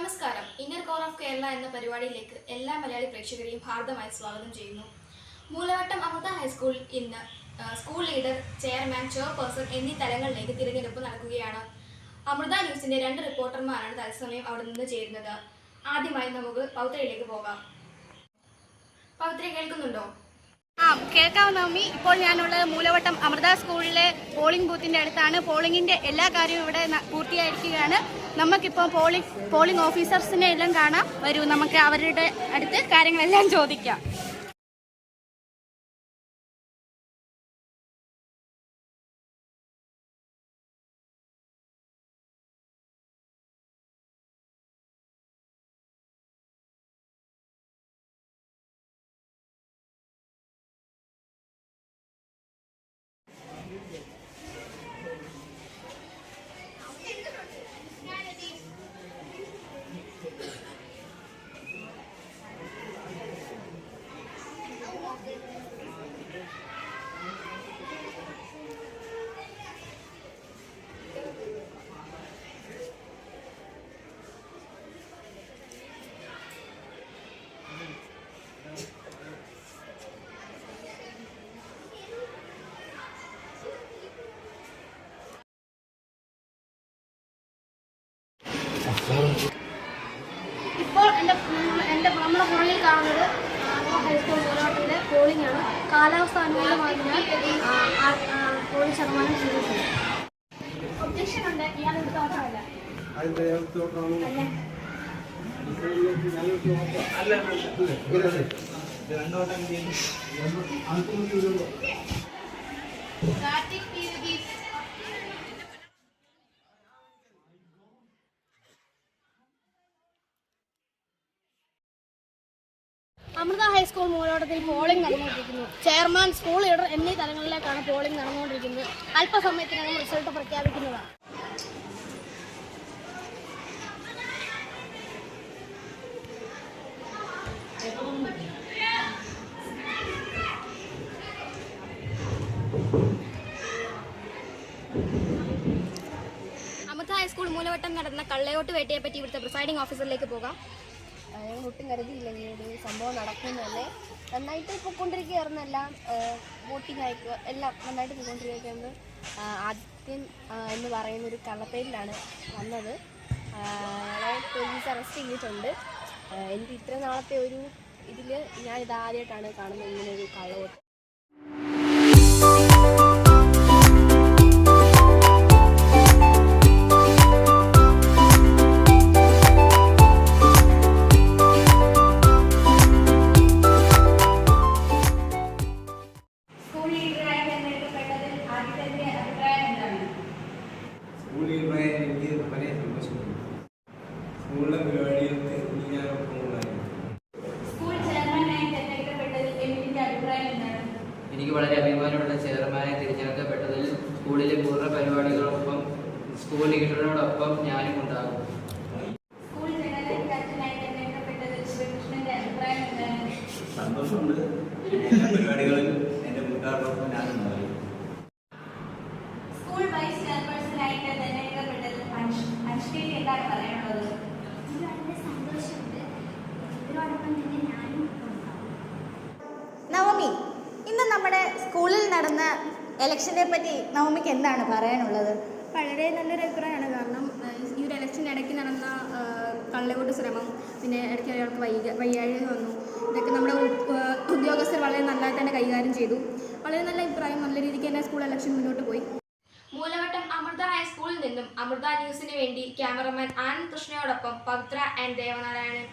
നമസ്കാരം. Inner core of Kerala എന്ന പരിപാടിയിലേക്ക് എല്ലാ മലയാളി പ്രേക്ഷകരെയും ഹാർദമായി സ്വാഗതം ചെയ്യുന്നു. മൂലവട്ടം അമൃത ഹൈസ്കൂൾ ഇന്ന് സ്കൂൾ ലീഡർ, ചെയർമാൻ, ചെയർപേഴ്സൺ എന്നീ തലങ്ങളിലേക്ക് തിരഞ്ഞെടുപ്പ് നടക്കുകയാണ്. അമൃത ന്യൂസിന്റെ 2 റിപ്പോർട്ടർമാരാണ് തത്സമയം അവിടെ നിന്ന് ചേരുന്നത്. ആദ്യമായി നമുക്ക് പൗത്രയിലേക്ക് പോകാം. പൗത്ര, കേൾക്കുന്നുണ്ടോ? കേൾക്കാവുന്ന അമ്മി. ഇപ്പോൾ ഞാനുള്ളത് മൂലവട്ടം അമൃത സ്കൂളിലെ പോളിംഗ് ബൂത്തിന്റെ അടുത്താണ്. പോളിംഗിന്റെ എല്ലാ കാര്യവും ഇവിടെ പൂർത്തിയായിരിക്കുകയാണ്. നമുക്കിപ്പോൾ പോളിംഗ് ഓഫീസേഴ്സിനെ എല്ലാം കാണാം. വരൂ, നമുക്ക് അവരുടെ അടുത്ത് കാര്യങ്ങളെല്ലാം ചോദിക്കാം. ഇപ്പോൾ നമ്മുടെ പുറകിൽ കാണുന്നത് ഹൈസ്കൂൾ മൂലവട്ടത്തിലെ പോളിംഗ് ആണ്. കാലാവസ്ഥ അനുകൂലമായതിനാൽ പോളിംഗ് ശതമാനം ചെയ്തിട്ടുണ്ട്. ഒബ്ജക്ഷൻ ഉണ്ട്. ഇയാൾ എടുത്തോട്ടമല്ല. അമൃത ഹൈസ്കൂൾ മൂലവട്ടത്തിൽ പോളിംഗ് നടന്നുകൊണ്ടിരിക്കുന്നു. ചെയർമാൻ, സ്കൂൾ ലീഡർ എന്നീ തലങ്ങളിലേക്കാണ് പോളിംഗ് നടന്നുകൊണ്ടിരിക്കുന്നത്. അല്പസമയത്തിനകം റിസൾട്ട് പ്രഖ്യാപിക്കുന്നതാണ്. അമൃത ഹൈസ്കൂൾ മൂലവട്ടം നടന്ന കള്ളയോട്ട് വേട്ടയെ പറ്റി ഇവിടുത്തെ പ്രിസൈഡിംഗ് ഓഫീസറിലേക്ക് പോകാം. ഞങ്ങൾ ഒട്ടും കരുതിയില്ല ഇങ്ങനെ ഒരു സംഭവം നടക്കുമെന്ന് തന്നെ. നന്നായിട്ട് പോയിക്കൊണ്ടിരിക്കുകയായിരുന്നു. എല്ലാം വോട്ടിംഗ് ആയിക്കോ എല്ലാം നന്നായിട്ട് പോയിക്കൊണ്ടിരിക്കുന്നത്. ആദ്യം എന്ന് പറയുന്നൊരു കള്ളപ്പേരിലാണ് വന്നത്. അയാളെ പോലീസ് അറസ്റ്റ് ചെയ്തിട്ടുണ്ട്. എനിക്ക് ഇത്ര നാളത്തെ ഒരു ഇതിൽ ഞാനിത് ആദ്യമായിട്ടാണ് കാണുന്നത് ഇങ്ങനൊരു കള്ളവോട്ട്. സ്കൂളിലെ പരിപാടികൾക്ക് ഞാനൊപ്പം ഉണ്ടായിരുന്നു. എനിക്ക് വളരെ അഭിമാനമുള്ള ചെയർമാനെ തിരഞ്ഞെടുക്കപ്പെട്ടതിൽ സ്കൂളിലെ പൂർണ്ണ പരിപാടികളോടൊപ്പം സ്കൂൾ ലീഡറിനോടൊപ്പം ഞാനും ഉണ്ടാകും. സന്തോഷമുണ്ട്. എല്ലാ പരിപാടികളിലും എൻ്റെ കൂട്ടുകാരോടൊപ്പം ഞാനും ഉണ്ടാകും. സ്കൂൾ വൈസ് ചെയർപേഴ്സണായിട്ട് തിരഞ്ഞെടുക്കപ്പെട്ടതിൽ അഞ്ജലിക്ക് എന്താണ് പറയാനുള്ളത്? വളരെ സന്തോഷമുണ്ട്. ഇതിനോടൊപ്പം തന്നെ ഞാനും നവമി, ഇന്ന് നമ്മുടെ സ്കൂളിൽ നടന്ന ഇലക്ഷനെ പറ്റി നവമിക്ക് എന്താണ് പറയാനുള്ളത്? വളരെ നല്ലൊരു അഭിപ്രായമാണ്. കാരണം ഈ ഒരു ഇലക്ഷൻ്റെ ഇടയ്ക്ക് നടന്ന കള്ളവോട്ട് ശ്രമം, പിന്നെ ഇടയ്ക്ക് ഒരാൾക്ക് വയ്യാഴ്ച വന്നു, ഇതൊക്കെ നമ്മുടെ ഉദ്യോഗസ്ഥർ വളരെ നല്ലതായിട്ട് തന്നെ കൈകാര്യം ചെയ്തു. വളരെ നല്ല അഭിപ്രായം. നല്ല രീതിക്ക് തന്നെ സ്കൂൾ ഇലക്ഷൻ മുന്നോട്ട് പോയി. മൂലവട്ടം അമൃത ഹൈസ്കൂളിൽ നിന്നും അമൃത ന്യൂസിന് വേണ്ടി ക്യാമറമാൻ ആനന്ദ് കൃഷ്ണയോടൊപ്പം പവിത്ര ആൻഡ് ദേവനാരായണൻ.